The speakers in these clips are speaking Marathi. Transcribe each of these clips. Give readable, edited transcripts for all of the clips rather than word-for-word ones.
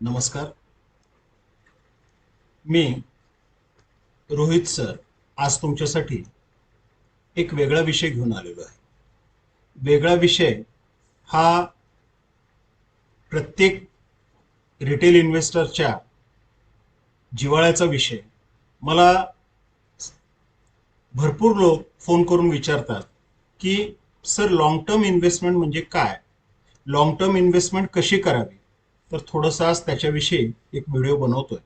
नमस्कार. मी रोहित सर आज तुमच्यासाठी एक वेगळा विषय घेऊन आलेलो आहे. वेगळा विषय हा प्रत्येक रिटेल इन्व्हेस्टरच्या जिव्हाळ्याचा विषय. मला भरपूर लोक फोन करून विचारतात की सर लॉंग टर्म इन्व्हेस्टमेंट म्हणजे काय, लॉंग टर्म इन्व्हेस्टमेंट कशी करावी. तर थोडंसं आज त्याच्याविषयी एक व्हिडिओ बनवतोय.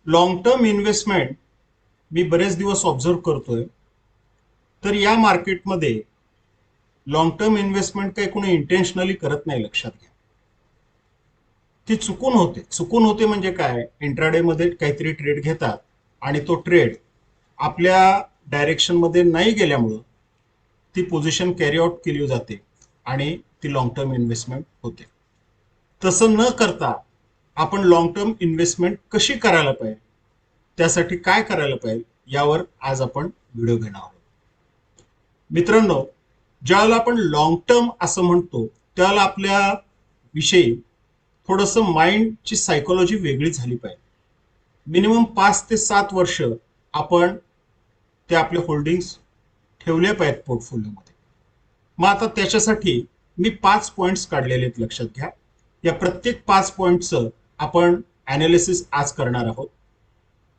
लॉंग टर्म इन्व्हेस्टमेंट मी बरेच दिवस ऑब्झर्व करतोय, तर या मार्केटमध्ये लॉंग टर्म इन्व्हेस्टमेंट काही कोणी इंटेन्शनली करत नाही. लक्षात घ्या, ती चुकून होते म्हणजे काय, इंट्राडे मध्ये काहीतरी ट्रेड घेतात आणि तो ट्रेड आपल्या डायरेक्शन मध्ये नाही गेल्यामुळं ती पोझिशन कॅरी आउट केली जाते आणि ती लॉंग टर्म इन्व्हेस्टमेंट होते. तसं न करता आपण लॉंग टर्म इन्व्हेस्टमेंट कशी करायला पाहिजे, त्यासाठी काय करायला पाहिजे, यावर आज आपण व्हिडिओ घेणार आहोत. मित्रांनो, ज्यावेळेला आपण लॉंग टर्म असं म्हणतो त्यावेळेला आपल्या विषयी थोडंसं माइंडची सायकोलॉजी वेगळी झाली पाहिजे. मिनिमम 5 ते 7 वर्ष आपण ते आपले होल्डिंग्स ठेवले पाहिजेत पोर्टफोलिओमध्ये. मग आता त्याच्यासाठी मी 5 पॉइंट्स काढलेले आहेत. लक्षात घ्या, या प्रत्येक 5 पॉइंटचं आपण ॲनालिसिस आज करणार आहोत.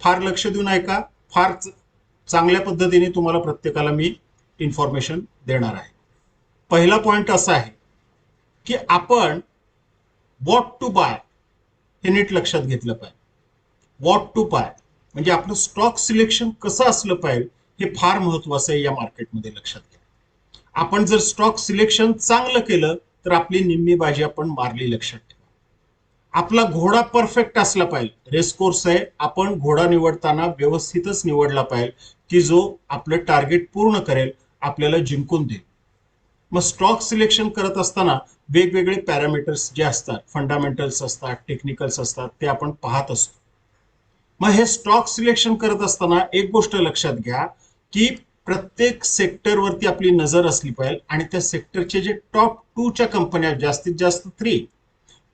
फार लक्ष देऊन ऐका, फार चांगल्या पद्धतीने तुम्हाला प्रत्येकाला मी इन्फॉर्मेशन देणार आहे. पहिला पॉइंट असा आहे की आपण व्हॉट टू बाय हे नीट लक्षात घेतलं पाहिजे. व्हॉट टू बाय म्हणजे आपलं स्टॉक सिलेक्शन कसं असलं पाहिजे हे फार महत्वाचं आहे या मार्केटमध्ये. लक्षात घ्या, आपण जर स्टॉक सिलेक्शन चांगलं केलं तर आपली निम्मी बाजी आपण मारली. लक्षात ठेवा, आपला घोडा परफेक्ट असला पाहिजे. रेस कोर्स आहे, आपण घोडा निवडताना व्यवस्थितच निवडला पाहिजे की जो आपलं टार्गेट पूर्ण करेल, आपल्याला जिंकून देईल. मग स्टॉक सिलेक्शन करत असताना वेगवेगळे पॅरामीटर्स जे असतात, फंडामेंटल्स असतात, टेक्निकल्स असतात, ते आपण पाहत असतो. मग हे स्टॉक सिलेक्शन करत असताना एक गोष्ट लक्षात घ्या की प्रत्येक सेक्टरवरती आपली नजर असली पाहिजे आणि त्या सेक्टरचे जे टॉप 2 च्या कंपन्या, जास्तीत जास्त 3,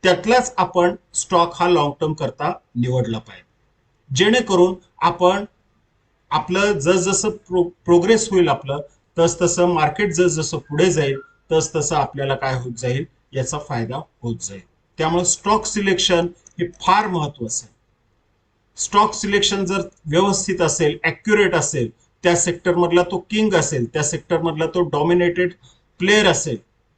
त्यातलाच आपण स्टॉक हा लॉंग टर्म करता निवडला पाहिजे. जेणेकरून आपण आपलं जसजसं प्रोग्रेस होईल, आपलं तसतसं मार्केट जसजसं पुढे जाईल तसतसं आपल्याला काय होत जाईल, याचा फायदा होत जाईल. त्यामुळे स्टॉक सिलेक्शन हे फार महत्वाचं आहे. स्टॉक सिलेक्शन जर व्यवस्थित असेल, ॲक्युरेट असेल, त्या सेक्टरमधला तो किंग असेल, त्या सेक्टरमधला तो डॉमिनेटेड प्लेअर असेल,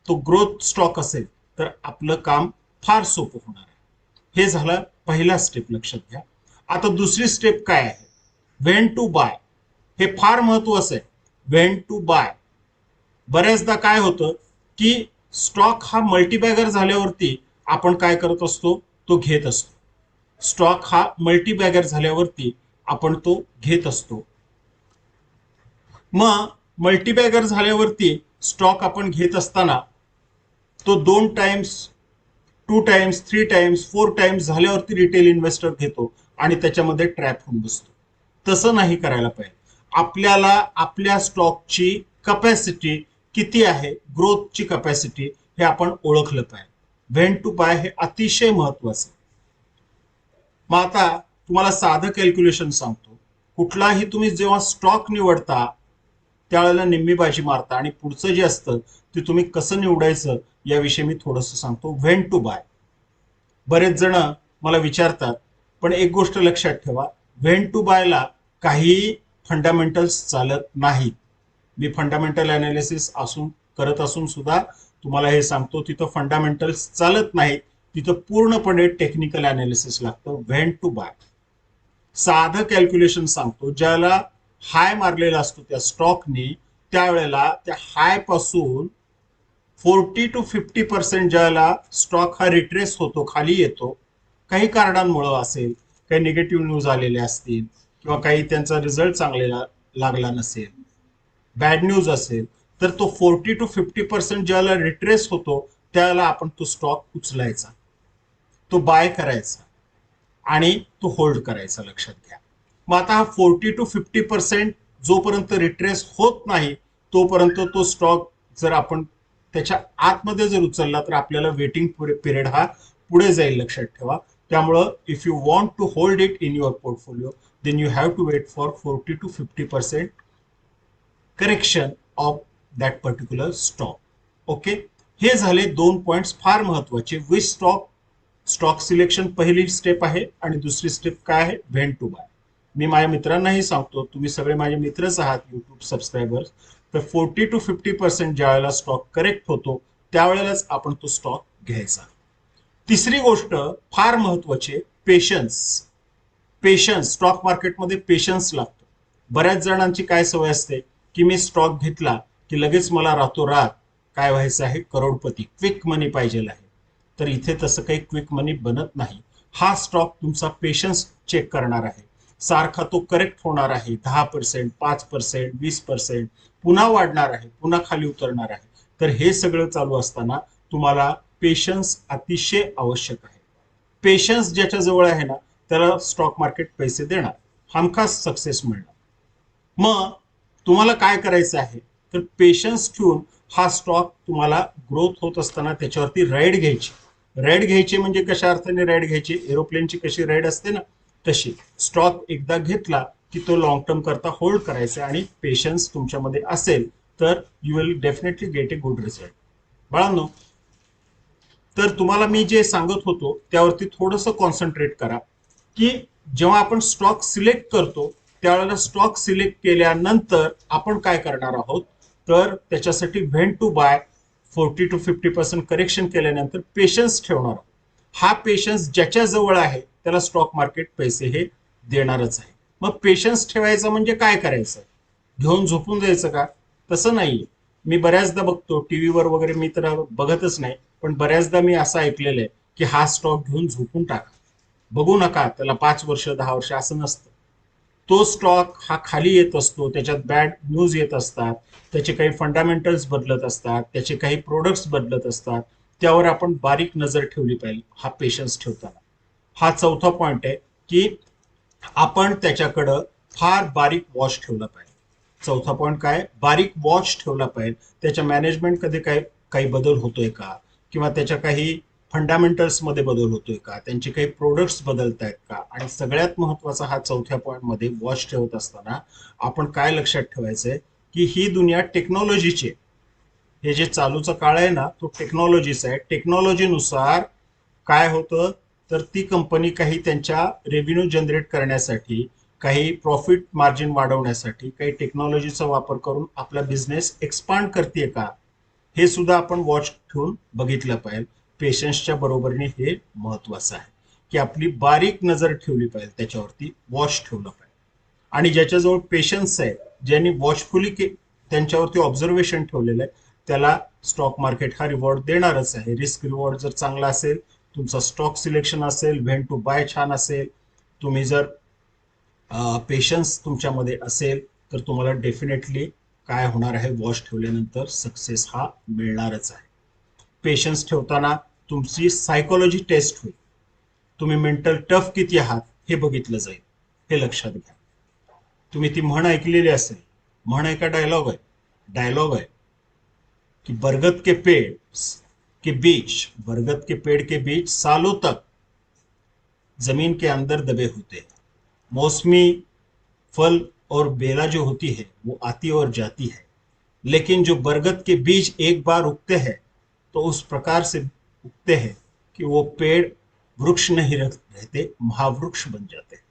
तो ग्रोथ स्टॉक असेल, तर आपलं काम फार सोपं होणार आहे. हे झालं पहिला स्टेप. लक्षात घ्या. आता दुसरी स्टेप काय आहे, व्हेन टू बाय. हे फार महत्वाचं आहे. When to buy. बऱ्याचदा काय होतं की स्टॉक हा मल्टीबॅगर झाल्यावरती आपण काय करत असतो, तो घेत असतो. स्टॉक हा मल्टीबॅगर झाल्यावरती आपण तो घेत असतो. मग मल्टीबॅगर झाल्यावरती स्टॉक आपण घेत असताना तो 2 टाइम्स, 2 टाइम्स, 3 टाइम्स, 4 टाइम्स झाल्यावरती रिटेल इन्व्हेस्टर घेतो आणि त्याच्यामध्ये ट्रॅप होऊन बसतो. तसं नाही करायला पाहिजे. आपल्याला आपल्या स्टॉकची कपॅसिटी किती आहे, ग्रोथची कपॅसिटी, हे आपण ओळखलं पाहिजे. व्हेन टू बाय हे अतिशय महत्वाचं. मग आता तुम्हाला साधं कॅल्क्युलेशन सांगतो. कुठलाही तुम्ही जेव्हा स्टॉक निवडता त्यावेळेला निम्मी बाजी मारता आणि पुढचं जे असतं ते तुम्ही कसं निवडायचं याविषयी मी थोडंसं सांगतो. When to buy. बरेच जण मला विचारतात, पण एक गोष्ट लक्षात ठेवा, व्हेन टू बायला काही फंडामेंटल्स चालत नाहीत. मी फंडामेंटल अनालिसिस करत असून सुद्धा तुम्हाला हे सांगतो, तिथं फंडामेंटल्स चालत नाहीत, तिथं पूर्णपणे टेक्निकल अनालिसिस लागतं. व्हेन टू बाय साधं कॅल्क्युलेशन सांगतो. ज्याला हाय मारलेला असतो त्या स्टॉकनी, त्यावेळेला त्या हाय पासून 40 to 50% ज्याला स्टॉक हा रिट्रेस होतो, खाली येतो, काही कारणांमुळे असेल, काही निगेटिव्ह न्यूज आलेले असतील किंवा काही त्यांचा रिझल्ट चांगला लागला नसेल, बॅड न्यूज असेल, तर तो 40 to 50% ज्याला रिट्रेस होतो त्याला आपण तो स्टॉक उचलायचा, तो बाय करायचा आणि तो होल्ड करायचा. लक्षात घ्या. मग आता हा 40 to 50% जोपर्यंत रिट्रेस होत नाही तोपर्यंत तो स्टॉक जर आपण त्याच्या आतमध्ये जर उचलला तर आपल्याला वेटिंग पिरियड हा पुढे जाईल, लक्षात ठेवा. त्यामुळं if you want to hold it in your portfolio then you have to wait for 40 to 50% correction of that particular stock. Okay, हे झाले 2 पॉइंट्स फार महत्वाचे. विच स्टॉक सिलेक्शन पहिली स्टेप आहे आणि दुसरी स्टेप काय आहे, व्हेन टू बाय. मी माझ्या मित्रांनाही सांगतो, तुम्ही सगळे माझे मित्रच आहात युट्यूब सबस्क्रायबर्स, तर 40 to 50% ज्या वेळेला स्टॉक करेक्ट होतो त्यावेळेलाच आपण तो स्टॉक घ्यायचा. तिसरी गोष्ट फार महत्वाची, पेशन्स. स्टॉक मार्केटमध्ये पेशन्स लागतो. बऱ्याच जणांची काय सवय असते की मी स्टॉक घेतला की लगेच मला रातोरात काय व्हायचं आहे, करोडपती, क्विक मनी पाहिजे आहे. तर इथे तसं काही क्विक मनी बनत नाही. हा स्टॉक तुमचा पेशन्स चेक करणार आहे. सारखा तो करेक्ट होणार आहे, 10%, 5%, 20%, पुन्हा वाढणार आहे, पुन्हा खाली उतरणार आहे. तर हे सगळं चालू असताना तुम्हाला पेशन्स अतिशय आवश्यक आहे. पेशन्स ज्याच्या जवळ आहे ना त्याला स्टॉक मार्केट पैसे देणार, हमखास सक्सेस मिळणार. मग तुम्हाला काय करायचं आहे तर पेशन्स ठेवून हा स्टॉक तुम्हाला ग्रोथ होत असताना त्याच्यावरती राईड घ्यायची. राईड घ्यायची म्हणजे कशा अर्थाने राईड घ्यायची, एरोप्लेनची कशी राईड असते ना तशी. स्टॉक एकदा घेतला की तो लॉंग टर्म करता होल्ड करायचा आणि पेशन्स तुमच्यामध्ये असेल तर you will definitely get a good result. बाळांनो, तर तुम्हाला मी जे सांगत होतो त्यावरती थोडंसं कॉन्सन्ट्रेट करा की जेव्हा आपण स्टॉक सिलेक्ट करतो त्यावेळेला स्टॉक सिलेक्ट केल्यानंतर आपण काय करणार आहोत तर त्याच्यासाठी when to buy 40 to 50% correction केल्यानंतर पेशन्स ठेवणार आहोत. हा पेशन्स ज्याच्या जवळ आहे त्याला स्टॉक मार्केट पैसे हे देणारच आहे. मग पेशन्स ठेवायचा म्हणजे काय करायचं, घेऊन झोपून जायचं का, तसं नाहीये. मी बऱ्याचदा बघतो टीव्हीवर वगैरे, मी तर बघतच नाही, पण बऱ्याचदा मी असं ऐकलेलं आहे की हा स्टॉक घेऊन झोपून टाका, बघू नका त्याला 5 वर्ष 10 वर्ष, असं नसतं. तो स्टॉक हा खाली येत असतो, त्याच्यात बॅड न्यूज येत असतात, त्याचे काही फंडामेंटल्स बदलत असतात, त्याचे काही प्रोडक्ट्स बदलत असतात, त्यावर आपण बारीक नजर ठेवली पाहिजे हा पेशन्स ठेवताना. हा चौथा पॉइंट आहे की आपण त्याच्याकडं फार बारीक वॉच ठेवला पाहिजे. चौथा पॉइंट काय, बारीक वॉच ठेवला पाहिजे. त्याच्या मॅनेजमेंट कधी काही बदल होतोय का, किंवा त्याच्या काही फंडामेंटल्स मध्ये बदल होतोय का, त्यांचे काही प्रोडक्ट्स बदलत आहेत का. आणि सगळ्यात महत्वाचा हा चौथ्या पॉइंट मध्ये वॉच ठेवत असताना आपण काय लक्षात ठेवायचंय की ही दुनिया टेक्नॉलॉजीची, हे जे चालूचा काळ आहे ना तो टेक्नॉलॉजीचा आहे. टेक्नॉलॉजीनुसार काय होतं तर ती कंपनी काही त्यांच्या रेव्हेन्यू जनरेट करण्यासाठी, काही प्रॉफिट मार्जिन वाढवण्यासाठी काही टेक्नॉलॉजीचा वापर करून आपला बिझनेस एक्सपांड करते का, हे सुद्धा आपण वॉच ठेवून बघितलं पाहिजे. पेशन्सच्या बरोबरीने हे महत्वाचं आहे की आपली बारीक नजर ठेवली पाहिजे, त्याच्यावरती वॉच ठेवलं पाहिजे. आणि ज्याच्याजवळ पेशन्स आहे, ज्यांनी वॉचफुली त्यांच्यावरती ऑब्झर्वेशन ठेवलेलं आहे, त्याला स्टॉक मार्केट हा रिवॉर्ड देणारच आहे. रिस्क रिवॉर्ड जर चांगला असेल, तुमचा स्टॉक सिलेक्शन असेल, व्हेन टू बाय छान असेल, तुम्ही जर पेशन्स तुमच्यामध्ये असेल तर तुम्हाला डेफिनेटली काय होणार आहे, वॉच ठेवल्यानंतर सक्सेस हा मिळणारच आहे. पेशन्स ठेवताना तुमची सायकोलॉजी टेस्ट होईल, तुम्ही मेंटल टफ किती आहात हे बघितलं जाईल, हे लक्षात घ्या. तुम्ही ती म्हण ऐकलेली असेल, म्हण आहे का डायलॉग आहे, डायलॉग आहे कि बरगद के पेड़ के बीच, बरगद के पेड़ के बीच सालों तक जमीन के अंदर दबे होते हैं, मौसमी फल और बेला जो होती है वो आती और जाती है, लेकिन जो बरगद के बीज एक बार उगते हैं तो उस प्रकार से उगते हैं कि वो पेड़ वृक्ष नहीं रहते, महावृक्ष बन जाते हैं.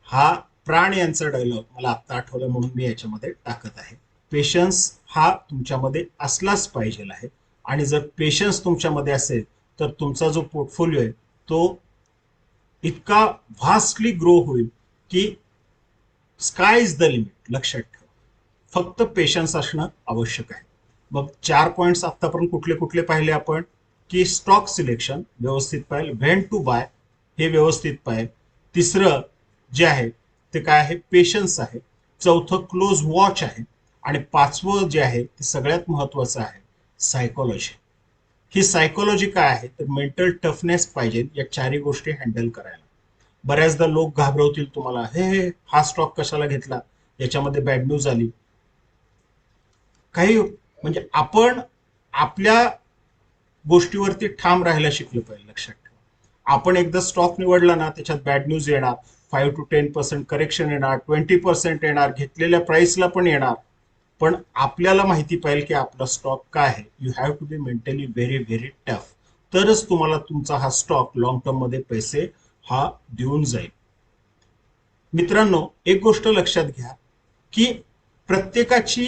हा प्राण यांचा डायलॉग मला आत्ता आठवला म्हणून मी याच्यामध्ये टाकत आहे. पेशन्स हा तुमच्यामध्ये असलाच पाहिजे आहे. आणि जर पेशन्स तुमच्यामध्ये असेल तर तुमचा जो पोर्टफोलिओ आहे तो इतका व्हास्टली ग्रो होईल की स्काय इज द लिमिट. लक्षात ठेवा, फक्त पेशन्स असणं आवश्यक आहे. मग 4 पॉइंट्स आतापर्यंत कुठले कुठले पाहिले आपण, की स्टॉक सिलेक्शन व्यवस्थित पाहिजे, व्हेन टू बाय हे व्यवस्थित पाहिजे, तिसरं जे आहे ते काय आहे, पेशन्स आहे, चौथं क्लोज वॉच आहे, आणि पाचवं जे आहे ते सगळ्यात महत्वाचं आहे, सायकोलॉजी. ही सायकोलॉजी काय आहे तर मेंटल टफनेस पाहिजे या चारही गोष्टी हँडल करायला. बऱ्याचदा लोक घाबरवतील तुम्हाला, हे हा स्टॉक कशाला घेतला, याच्यामध्ये बॅड न्यूज आली, काही म्हणजे आपण आपल्या गोष्टीवरती ठाम राहायला शिकलं पाहिजे. लक्षात ठेवा, आपण एकदा स्टॉक निवडला ना, त्याच्यात बॅड न्यूज येणार, 5 to 10% करेक्शन येणार, 20% येणार, घेतलेल्या प्राइसला पण येणार. पण आपल्याला माहिती पाहिजे की आपला स्टॉक काय आहे. You have to be mentally very very tough. तरच तुम्हाला तुमचा हा स्टॉक लॉंग टर्म मध्ये पैसे हा देऊन जाईल. मित्रांनो, एक गोष्ट लक्षात घ्या की प्रत्येकाची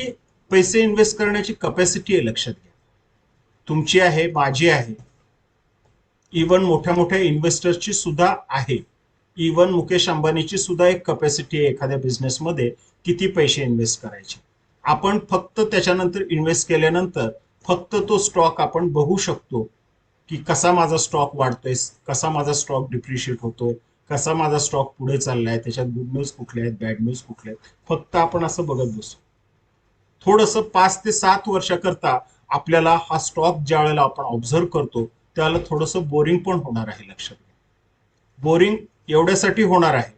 पैसे इन्व्हेस्ट करण्याची कपॅसिटी आहे. लक्षात घ्या, तुमची आहे, माझी आहे, इवन मोठ्या मोठ्या इन्व्हेस्टर्सची सुद्धा आहे. इवन मुकेश अंबानीची सुद्धा एक कपॅसिटी आहे एखाद्या बिझनेसमध्ये किती पैसे इन्व्हेस्ट करायचे. आपण फक्त त्याच्यानंतर इन्व्हेस्ट केल्यानंतर फक्त तो स्टॉक आपण बघू शकतो की कसा माझा स्टॉक वाढतोय, कसा माझा स्टॉक डिप्रिशिएट होतोय, कसा माझा स्टॉक पुढे चाललाय, त्याच्यात गुड न्यूज कुठल्या आहेत, बॅड न्यूज कुठल्या आहेत, फक्त आपण असं बघत बसू. थोडंसं 5 ते 7 वर्षाकरता आपल्याला हा स्टॉक ज्या वेळेला आपण ऑब्झर्व करतो त्याला थोडंसं बोरिंग पण होणार आहे. लक्षात घ्या, बोरिंग एवढ्यासाठी होणार आहे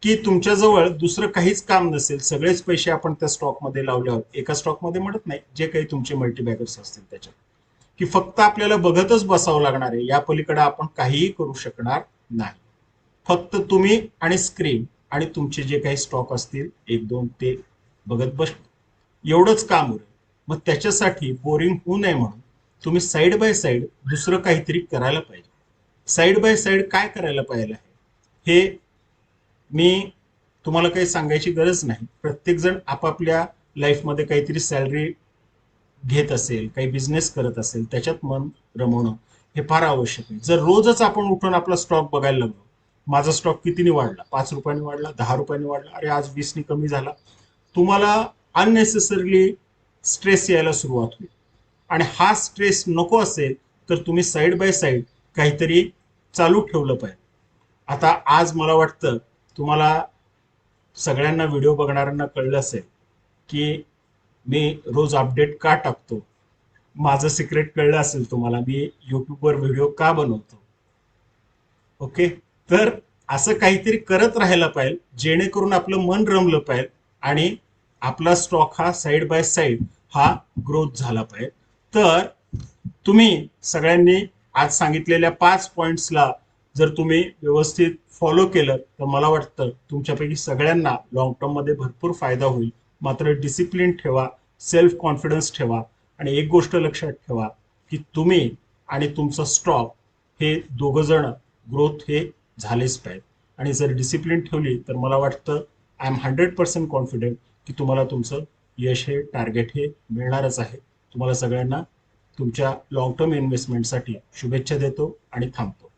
की तुमच्याजवळ दुसरं काहीच काम नसेल, सगळेच पैसे आपण त्या स्टॉकमध्ये लावले आहोत, एका स्टॉकमध्ये म्हणत नाही, जे काही तुमचे मल्टीबॅगर्स असतील त्याच्यात, की फक्त आपल्याला बघतच बसावं लागणार आहे. या पलीकडे आपण काहीही करू शकणार नाही. फक्त तुम्ही आणि स्क्रीन आणि तुमचे जे काही स्टॉक असतील 1-2 ते बघत बस, एवढंच काम उरेल. मग त्याच्यासाठी बोरिंग होऊ नये म्हणून तुम्ही साईड बाय साईड दुसरं काहीतरी करायला पाहिजे. साईड बाय साईड काय करायला पाहिजे हे मी तुम्हाला काही सांगायची गरज नाही. प्रत्येक जण आपापल्या लाईफमध्ये काहीतरी सॅलरी घेत असेल, काही बिझनेस करत असेल, त्याच्यात मन रमवणं हे फार आवश्यक आहे. जर रोजच आपण उठून आपला स्टॉक बघायला लागलो, माझा स्टॉक कितीने वाढला, 5 रुपयांनी वाढला, 10 रुपयांनी वाढला, अरे आज 20 कमी झाला, तुम्हाला अननेसेसरली स्ट्रेस यायला सुरुवात होईल. आणि हा स्ट्रेस नको असेल तर तुम्ही साईड बाय साईड काहीतरी चालू ठेवलं पाहिजे. आता आज मला वाटतं तुम्हाला सगळ्यांना, व्हिडिओ बघणाऱ्यांना कळलं असेल की मी रोज अपडेट का टाकतो. माझं सिक्रेट कळलं असेल तुम्हाला, मी युट्यूबवर व्हिडिओ का बनवतो. ओके, तर असं काहीतरी करत राहायला पाहिजे जेणेकरून आपलं मन रमलं पाहिजे आणि आपला स्टॉक हा साईड बाय साईड हा ग्रोथ झाला पाहिजे. तर तुम्ही सगळ्यांनी आज सांगितलेल्या 5 पॉइंट्सला जर तुम्ही व्यवस्थित फॉलो केलं तर मला वाटतं तुमच्यापैकी सगळ्यांना लॉंग टर्म मध्ये भरपूर फायदा होईल. मात्र डिसिप्लिन ठेवा, सेल्फ कॉन्फिडन्स ठेवा आणि एक गोष्ट लक्षात ठेवा की तुम्ही आणि तुमचा स्टॉक हे दोघं जण ग्रोथ हे झालेच पाहिजे. आणि जर डिसिप्लिन ठेवली तर मला वाटतं आय एम 100% कॉन्फिडेंट की तुम्हाला तुमचं यश हे टार्गेट हे मिळणारच आहे. तुम्हाला सगळ्यांना तुमच्या लॉंग टर्म इन्व्हेस्टमेंटसाठी शुभेच्छा देतो आणि थांबतो.